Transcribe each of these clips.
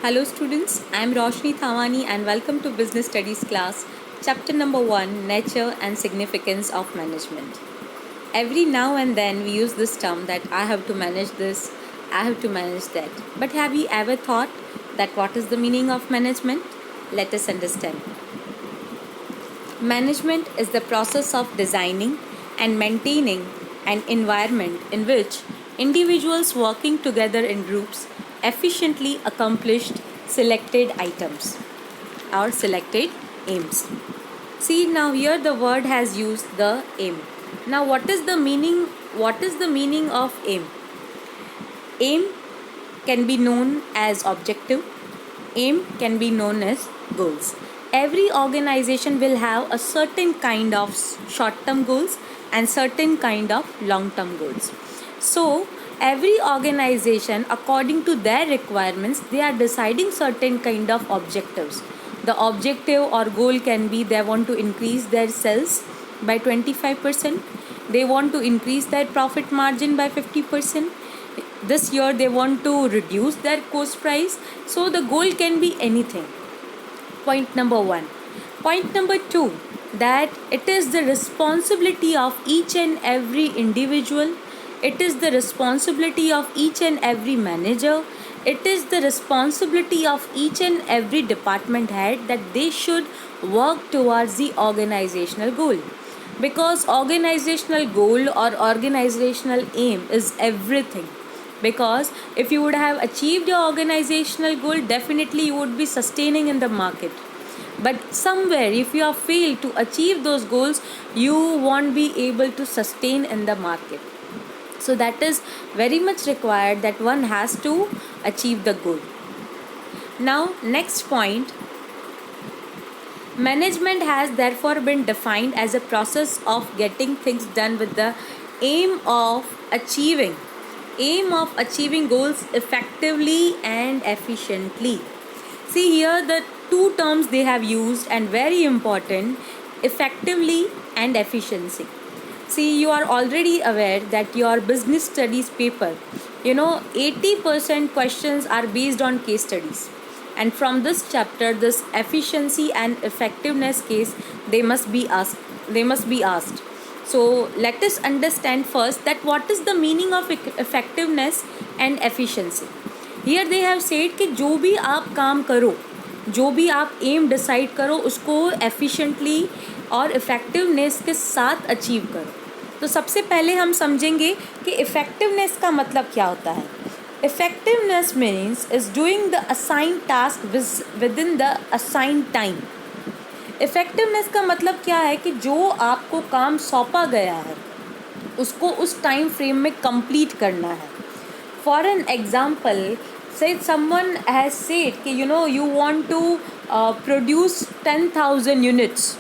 Hello students, I am Roshni Thawani and welcome to Business Studies class, chapter number 1, Nature and Significance of Management. Every now and then we use this term that I have to manage this, I have to manage that. But have you ever thought that what is the meaning of management? Let us understand. Management is the process of designing and maintaining an environment in which individuals working together in groups efficiently accomplished selected items or selected aims. See, now here the word has used the aim. Now what is the meaning? What is the meaning of aim? Aim can be known as objective. Aim can be known as goals. Every organization will have a certain kind of short-term goals and certain kind of long-term goals. So every organization, according to their requirements, they are deciding certain kind of objectives. The objective or goal can be they want to increase their sales by 25%. They want to increase their profit margin by 50%. This year they want to reduce their cost price. So the goal can be anything. Point number 1. Point number 2, that it is the responsibility of each and every individual. It is the responsibility of each and every manager. It is the responsibility of each and every department head that they should work towards the organizational goal. Because organizational goal or organizational aim is everything. Because if you would have achieved your organizational goal, definitely you would be sustaining in the market. But somewhere if you have failed to achieve those goals, you won't be able to sustain in the market. So that is very much required that one has to achieve the goal. Now next point, management has therefore been defined as a process of getting things done with the aim of achieving goals effectively and efficiently. See here the two terms they have used and very important, effectively and efficiency. See, you are already aware that your business studies paper, 80% questions are based on case studies. And from this chapter, this efficiency and effectiveness case, they must be asked. So let us understand first that what is the meaning of effectiveness and efficiency. Here they have said कि जो भी आप काम करो, जो भी आप M decide करो, उसको एफिशिएंटली और इफ़ेक्टिवनेस के साथ अचीव करो. तो सबसे पहले हम समझेंगे कि इफ़ेक्टिवनेस का मतलब क्या होता है. Effectiveness means is doing the assigned task with in the assigned time. Effectiveness का मतलब क्या है कि जो आपको काम सौंपा गया है उसको उस टाइम फ्रेम में कंप्लीट करना है. For an example, say someone has said कि you want to produce 10,000 units,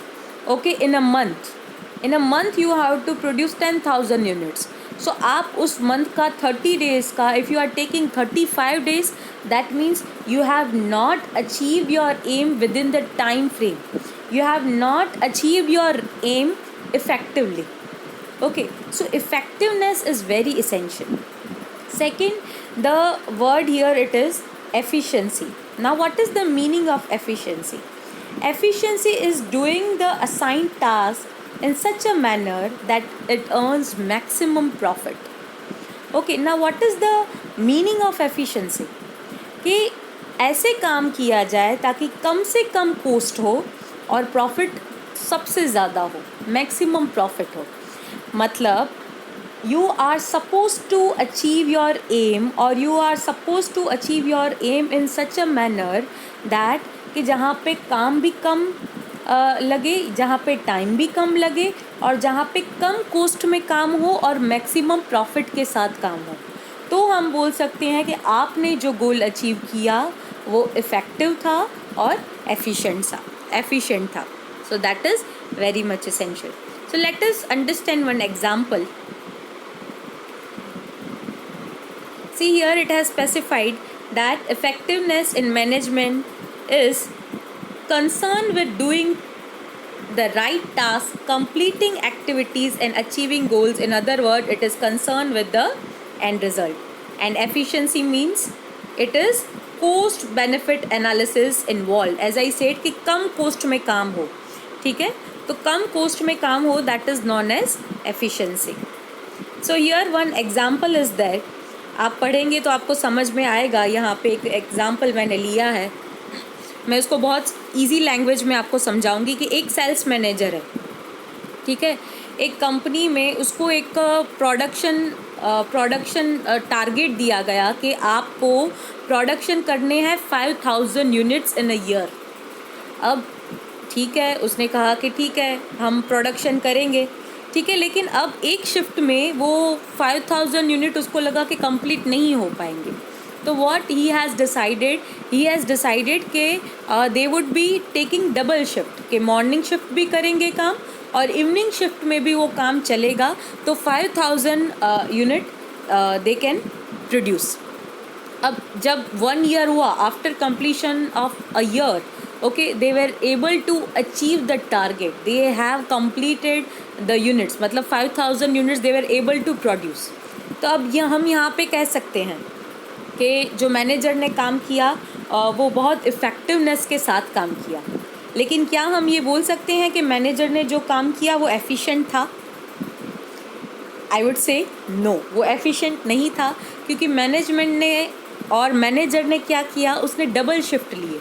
okay, in a month you have to produce 10,000 units. So आप उस month का 30 days का, if you are taking 35 days, that means you have not achieved your aim within the time frame. You have not achieved your aim effectively. Okay, so effectiveness is very essential. Second, the word here it is efficiency. Now what is the meaning of efficiency? Efficiency is doing the assigned task in such a manner that it earns maximum profit. Okay, now what is the meaning of efficiency? कि ऐसे काम किया जाए ताकि कम से कम coast हो और profit सबसे ज़्यादा हो, मैक्सिमम प्रॉफिट हो. मतलब you are supposed to achieve your aim or you are supposed to achieve your aim in such a manner that कि जहाँ पे काम भी कम लगे, जहाँ पे टाइम भी कम लगे और जहाँ पे कम कॉस्ट में काम हो और मैक्सिमम प्रॉफिट के साथ काम हो, तो हम बोल सकते हैं कि आपने जो गोल अचीव किया वो इफ़ेक्टिव था और एफिशिएंट था. So that is very much essential. So let us understand one example. See here it has specified that effectiveness in management is concerned with doing the right task, completing activities and achieving goals. In other words, it is concerned with the end result. And efficiency means it is cost benefit analysis involve, as I said कि कम coast में काम हो, ठीक है, तो कम coast में काम हो, that is known as efficiency. So here one example is that, आप पढ़ेंगे तो आपको समझ में आएगा. यहाँ पे एक एग्जाम्पल मैंने लिया है, मैं उसको बहुत इजी लैंग्वेज में आपको समझाऊंगी कि एक सेल्स मैनेजर है, ठीक है, एक कंपनी में उसको एक प्रोडक्शन टारगेट दिया गया कि आपको प्रोडक्शन करने हैं 5000 यूनिट्स इन अ ईयर. अब ठीक है, उसने कहा कि ठीक है हम प्रोडक्शन करेंगे, ठीक है, लेकिन अब एक शिफ्ट में वो 5000 यूनिट उसको लगा कि कंप्लीट नहीं हो पाएंगे. तो व्हाट ही हैज़ डिसाइडेड कि they would be taking double shift, कि मॉर्निंग शिफ्ट भी करेंगे काम और इवनिंग शिफ्ट में भी वो काम चलेगा, तो 5000 यूनिट दे कैन प्रोड्यूस. अब जब 1 ईयर हुआ, after completion of a year, okay, they were able to achieve the target, they have completed the units, मतलब 5000 units they were able to produce. तो अब हम यहाँ पे कह सकते हैं कि जो मैनेजर ने काम किया वो बहुत इफ़ेक्टिवनेस के साथ काम किया. लेकिन क्या हम ये बोल सकते हैं कि मैनेजर ने जो काम किया वो एफिशिएंट था? आई वुड से नो, वो एफिशिएंट नहीं था, क्योंकि मैनेजमेंट ने और मैनेजर ने क्या किया, उसने डबल शिफ्ट लिए.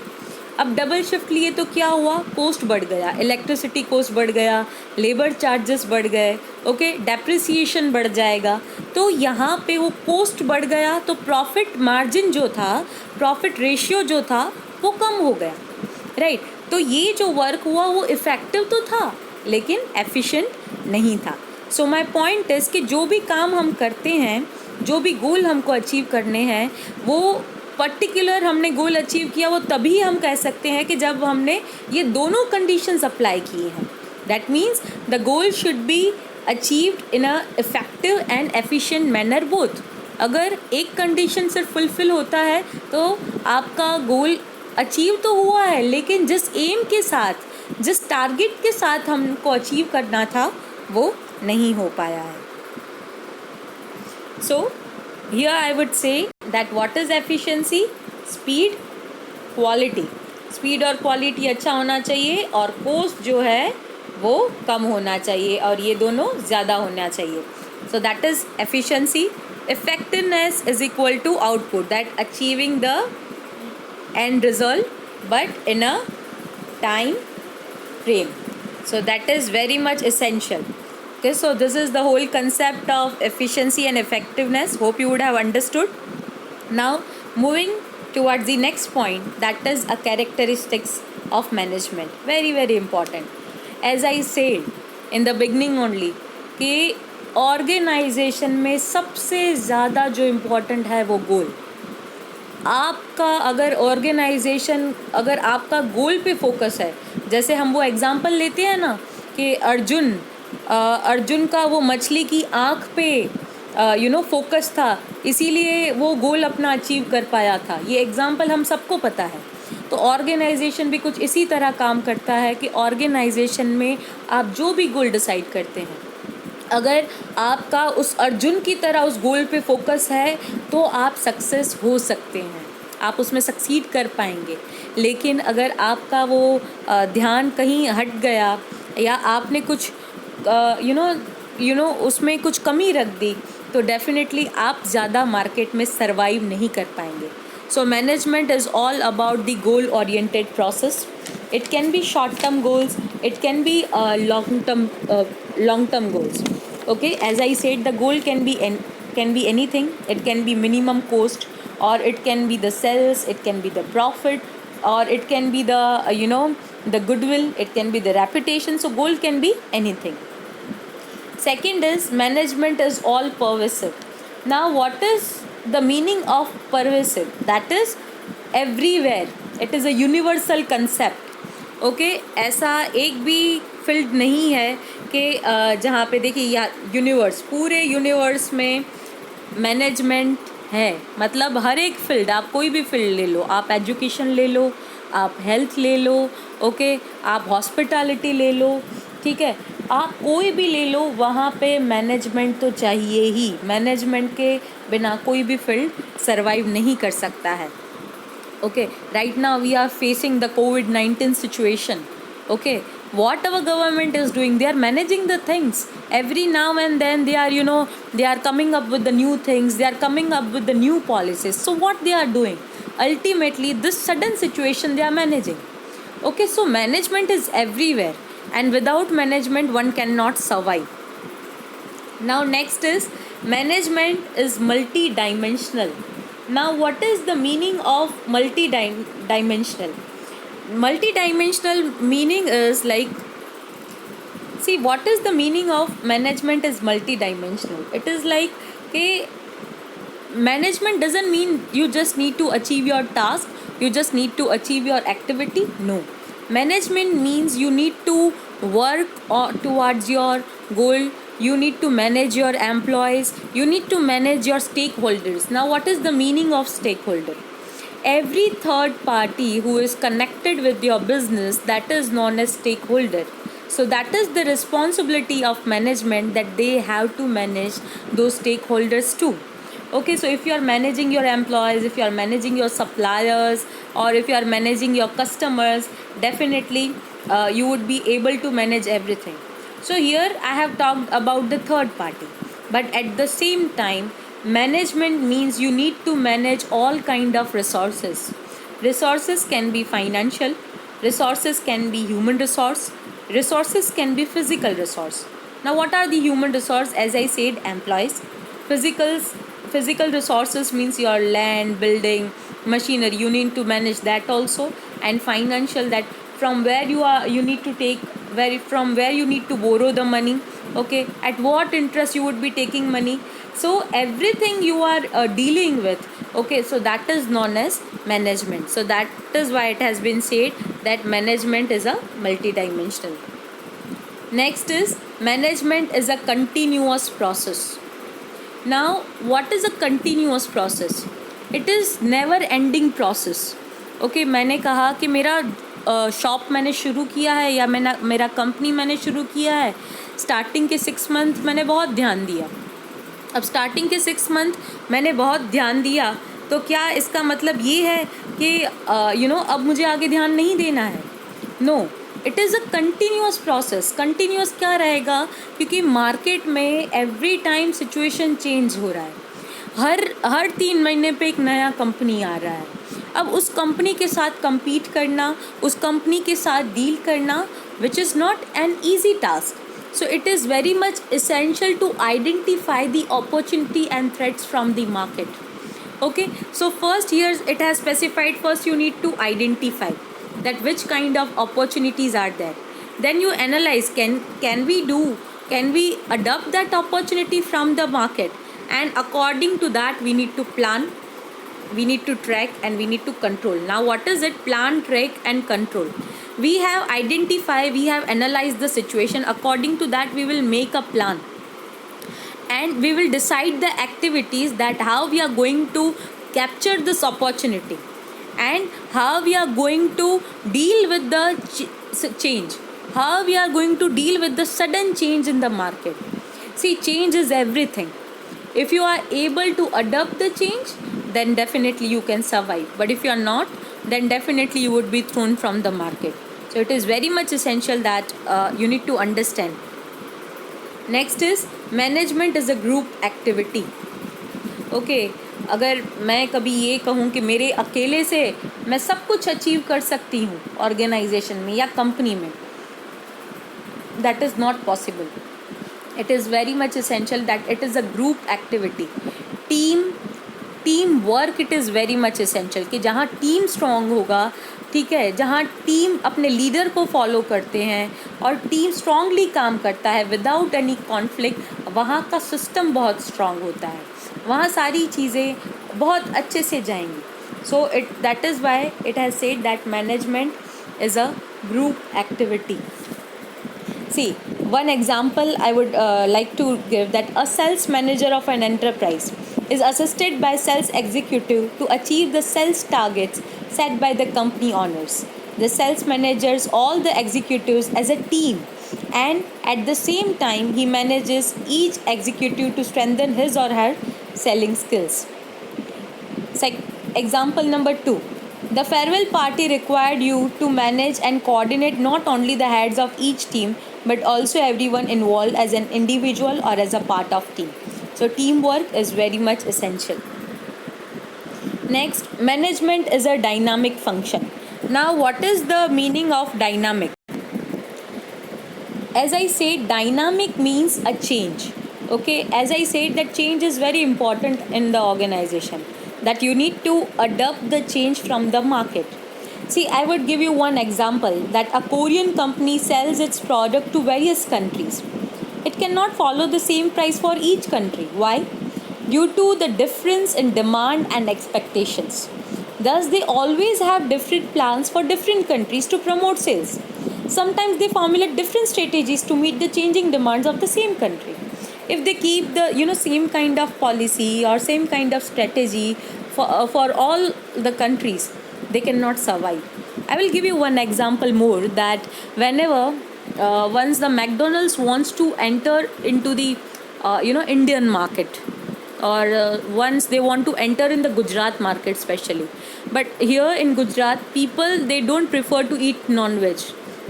अब डबल शिफ्ट लिए तो क्या हुआ, कोस्ट बढ़ गया, इलेक्ट्रिसिटी कोस्ट बढ़ गया, लेबर चार्जेस बढ़ गए, ओके, डेप्रिसिएशन बढ़ जाएगा. तो यहाँ पे वो कोस्ट बढ़ गया, तो प्रॉफिट मार्जिन जो था, प्रॉफिट रेशियो जो था वो कम हो गया, राइट. तो ये जो वर्क हुआ वो इफ़ेक्टिव तो था लेकिन एफिशिएंट नहीं था. सो माय पॉइंट इज़ कि जो भी काम हम करते हैं, जो भी गोल हमको अचीव करने हैं, वो पर्टिकुलर हमने गोल अचीव किया, वो तभी हम कह सकते हैं कि जब हमने ये दोनों कंडीशंस अप्लाई किए हैं. That means the goal should be achieved in a effective and efficient manner both. अगर एक कंडीशन सिर्फ फुलफिल होता है तो आपका गोल अचीव तो हुआ है, लेकिन जिस एम के साथ, जिस टारगेट के साथ हमको अचीव करना था वो नहीं हो पाया है. सो here I would say that what is efficiency? Speed, quality. Speed और quality अच्छा होना चाहिए और cost जो है वो कम होना चाहिए और ये दोनों ज़्यादा होना चाहिए. So that is efficiency. Effectiveness is equal to output, that achieving the end result but in a time frame. So that is very much essential. Okay, so this is the whole concept of efficiency and effectiveness. Hope you would have understood. Now moving towards the next point, that is a characteristics of management. Very very important. As I said in the beginning only कि organization में सबसे ज़्यादा जो important है वो गोल. आपका अगर organisation, अगर आपका गोल पे फोकस है, जैसे हम वो एग्जांपल लेते हैं ना कि अर्जुन का वो मछली की आँख पे फोकस था, इसीलिए वो गोल अपना अचीव कर पाया था. ये एग्जांपल हम सबको पता है. तो ऑर्गेनाइजेशन भी कुछ इसी तरह काम करता है कि ऑर्गेनाइजेशन में आप जो भी गोल डिसाइड करते हैं, अगर आपका उस अर्जुन की तरह उस गोल पे फोकस है तो आप सक्सेस हो सकते हैं, आप उसमें सक्सीड कर पाएंगे. लेकिन अगर आपका वो ध्यान कहीं हट गया या आपने कुछ उसमें कुछ कमी रख दी, तो डेफिनेटली आप ज़्यादा मार्केट में सर्वाइव नहीं कर पाएंगे. So management is all about the goal oriented process. It can be short term goals, it can be long term goals. Okay, as I said, the goal can be anything. It can be minimum cost, or it can be the sales, it can be the profit, or it can be the the goodwill, it can be the reputation. So goal can be anything. Second is management is all pervasive. Now what is the meaning of pervasive? That is everywhere. It is a universal concept. Okay, ऐसा एक भी field नहीं है कि जहाँ पे देखिए या यूनिवर्स, पूरे यूनिवर्स में मैनेजमेंट है. मतलब हर एक फील्ड, आप कोई भी फील्ड ले लो, आप एजुकेशन ले लो, आप हेल्थ ले लो, ओके, आप हॉस्पिटैलिटी ले लो, ठीक है, आप कोई भी ले लो, वहाँ पे मैनेजमेंट तो चाहिए ही. मैनेजमेंट के बिना कोई भी फील्ड सर्वाइव नहीं कर सकता है. Okay, right now we are facing the COVID-19 situation. Okay, what our government is doing, they are managing the things. Every now and then they are, they are coming up with the new things, they are coming up with the new policies. So what they are doing, ultimately this sudden situation they are managing. Okay, so management is everywhere, and without management one cannot survive. Now next is, management is multi-dimensional. Now what is the meaning of multi-dimensional? Multi-dimensional meaning is like, see, what is the meaning of management is multi-dimensional? It is like, okay, management doesn't mean you just need to achieve your task, you just need to achieve your activity. No, management means you need to work towards your goal. You need to manage your employees, you need to manage your stakeholders. Now what is the meaning of stakeholder? Every third party who is connected with your business, that is known as stakeholder. So that is the responsibility of management, that they have to manage those stakeholders too. Okay, so if you are managing your employees, if you are managing your suppliers, or if you are managing your customers, definitely you would be able to manage everything. So here I have talked about the third party, but at the same time, management means you need to manage all kind of resources. Resources can be financial, resources can be human resource, resources can be physical resource. Now what are the human resource? As I said, employees. Physical resources means your land, building, machinery, you need to manage that also. And financial, that from where you need to take, from where you need to borrow the money. Okay, at what interest you would be taking money. So everything you are dealing with. Okay, so that is known as management. So that is why it has been said that management is a multidimensional. Next is, management is a continuous process. Now what is a continuous process? It is never ending process. Okay, मैंने कहा कि मेरा shop मैंने शुरू किया है, या मेरा कंपनी मैंने शुरू किया है, स्टार्टिंग के 6 मंथ मैंने बहुत ध्यान दिया. अब स्टार्टिंग के 6 मंथ मैंने बहुत ध्यान दिया, तो क्या इसका मतलब ये है कि अब मुझे आगे ध्यान नहीं देना है? No, it is a continuous process. Continuous क्या रहेगा? क्योंकि मार्केट में एवरी टाइम सिचुएशन चेंज हो रहा है. हर 3 महीने पे एक नया कंपनी आ रहा है. अब उस कंपनी के साथ compete करना, उस कंपनी के साथ डील करना, which is not an easy task. So it is very much essential to identify the opportunity and threats from the market. Okay, so first here it has specified, first you need to identify that which kind of opportunities are there. Then you analyze, can we adopt that opportunity from the market, and according to that we need to plan, we need to track, and we need to control. Now what is it? Plan, track and control. We have identified, we have analyzed the situation. According to that we will make a plan, and we will decide the activities, that how we are going to capture this opportunity, and how we are going to deal with the change, how we are going to deal with the sudden change in the market. See, change is everything. If you are able to adapt the change, then definitely you can survive. But if you are not, then definitely you would be thrown from the market. So it is very much essential that you need to understand. Next is, management is a group activity. Okay, अगर मैं कभी ये कहूँ कि मेरे अकेले से मैं सब कुछ अचीव कर सकती हूँ ऑर्गेनाइजेशन में या कंपनी में, that is not possible. It is very much essential that it is a group activity. Team work, it is very much essential, कि जहाँ टीम स्ट्रॉन्ग होगा, ठीक है, जहाँ टीम अपने लीडर को फॉलो करते हैं और टीम स्ट्रांगली काम करता है विदाउट एनी कॉन्फ्लिक्ट, वहाँ का सिस्टम बहुत स्ट्रांग होता है, वहाँ सारी चीज़ें बहुत अच्छे से जाएंगी. So that is why it has said that management is a group activity. See, one example I would like to give, that a sales manager of an enterprise is assisted by sales executive to achieve the sales targets set by the company owners. The sales managers all the executives as a team, and at the same time he manages each executive to strengthen his or her selling skills. Example number 2. The farewell party required you to manage and coordinate not only the heads of each team but also everyone involved as an individual or as a part of team. So teamwork is very much essential. Next, management is a dynamic function. Now, what is the meaning of dynamic? As I said, dynamic means a change. Okay, as I said, that change is very important in the organization, that you need to adapt the change from the market. See, I would give you one example, that a Korean company sells its product to various countries. It cannot follow the same price for each country. Why? Due to the difference in demand and expectations. Thus, they always have different plans for different countries to promote sales. Sometimes they formulate different strategies to meet the changing demands of the same country. If they keep the same kind of policy or same kind of strategy for all the countries, they cannot survive. I will give you one example more, that whenever once the McDonald's wants to enter into the Indian market, or once they want to enter in the Gujarat market especially. But here in Gujarat, people, they don't prefer to eat non-veg.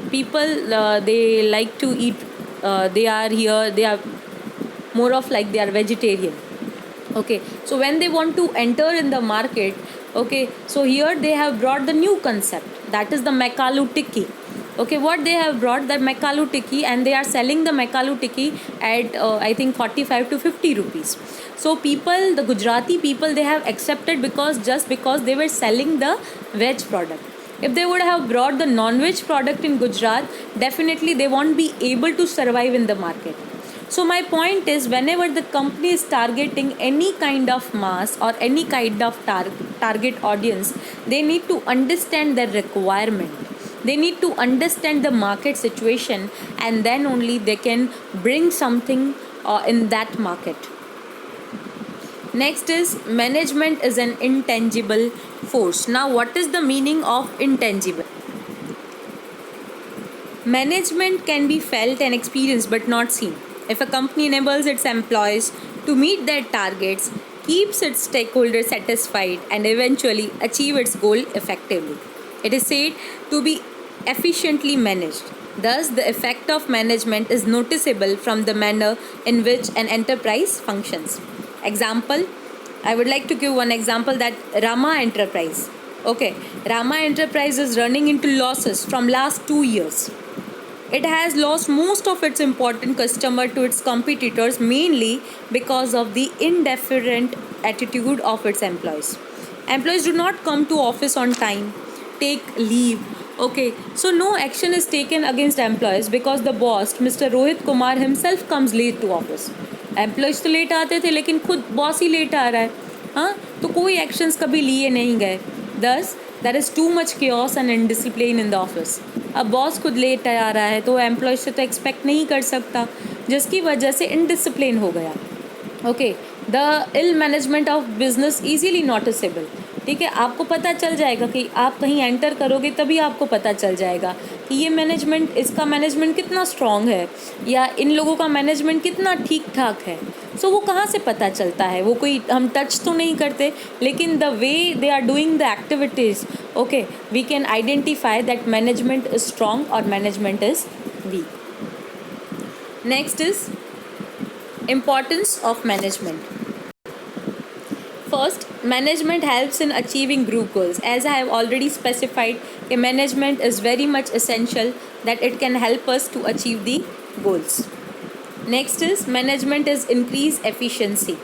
People, they like to eat, they are more of like they are vegetarian. Okay, so when they want to enter in the market, okay, so here they have brought the new concept, that is the Makalu Tikki. Okay, what they have brought, the Makalu Tikki, and they are selling the Makalu Tikki at I think 45 to 50 rupees. So people, the Gujarati people, they have accepted just because they were selling the veg product. If they would have brought the non-veg product in Gujarat, definitely they won't be able to survive in the market. So my point is, whenever the company is targeting any kind of mass or any kind of target audience, they need to understand their requirement. They need to understand the market situation, and then only they can bring something in that market. Next is, management is an intangible force. Now, what is the meaning of intangible? Management can be felt and experienced but not seen. If a company enables its employees to meet their targets, keeps its stakeholders satisfied, and eventually achieve its goal effectively, it is said to be efficiently managed. Thus, the effect of management is noticeable from the manner in which an enterprise functions. Example, I would like to give one example, that Rama Enterprise. Okay, Rama Enterprise is running into losses from last 2 years. It has lost most of its important customer to its competitors, mainly because of the indifferent attitude of its employees. Employees do not come to office on time, take leave. Okay, so no action is taken against employees because the boss, Mr. Rohit Kumar himself, comes late to office. Employees तो late आते थे, लेकिन खुद boss ही late आ रहा है. हाँ, तो कोई एक्शंस कभी लिए नहीं गए. Thus there is too much chaos and indiscipline in the office. अब बॉस खुद लेट आ रहा है तो एम्प्लॉयज़ से तो एक्सपेक्ट नहीं कर सकता, जिसकी वजह से इनडिसिप्लिन हो गया. Okay, the ill management of business easily noticeable. ठीक है, आपको पता चल जाएगा कि आप कहीं एंटर करोगे तभी आपको पता चल जाएगा कि ये मैनेजमेंट, इसका मैनेजमेंट कितना स्ट्रॉन्ग है, या इन लोगों का मैनेजमेंट कितना ठीक ठाक है. सो वो कहाँ से पता चलता है? वो कोई हम टच तो नहीं करते, लेकिन the way they are doing the activities, okay, we can identify that management is strong और management is weak. Next is importance of management. First, management helps in achieving group goals. As I have already specified, management is very much essential, that it can help us to achieve the goals. Next is, management is increase efficiency.